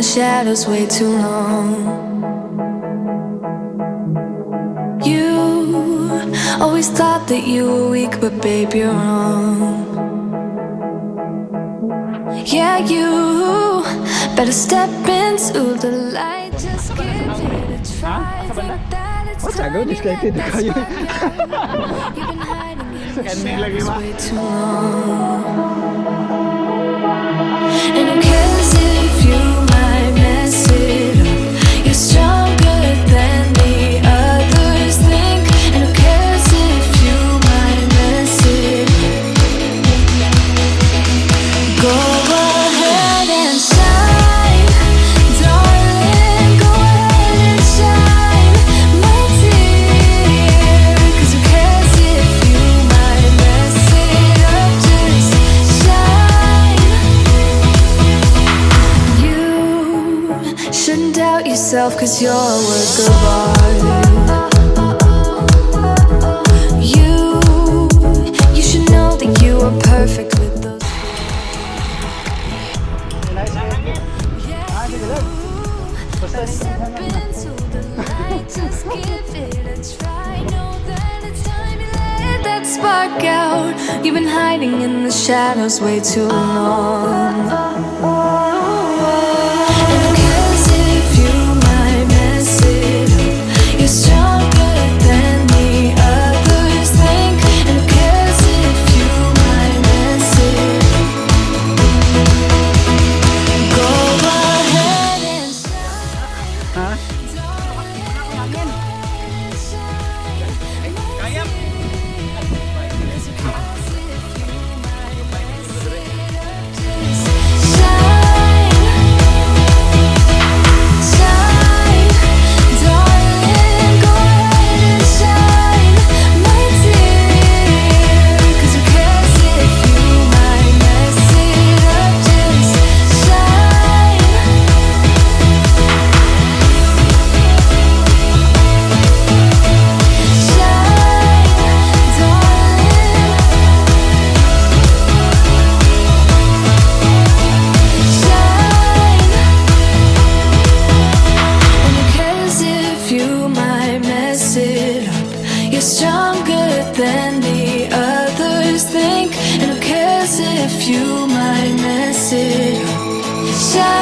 the shadows way too long. You always thought that you were weak, but babe, you're wrong. Yeah, you better step into the light. Just give it a try. Think that it's time you let that spark out. You've been hiding in the shadows way too long. And who cares if you might mess it up? You're stronger than the others think. And who cares if you might mess it up? Go ahead and shine, darling. Go ahead and shine, my dear. 'Cause who cares if you might mess it up? Just shine. You shouldn't doubt yourself, 'cause you're a work of art. You should know that you are perfect with those. Step into the light, just give it a try. Know that it's time you let that spark out. You've been hiding in the shadows way too long. And who cares if you might mess it up? You're stronger than the others think. And who cares if you might mess it up? Go ahead and shine. Stronger than the others think. And who cares if you might mess it up?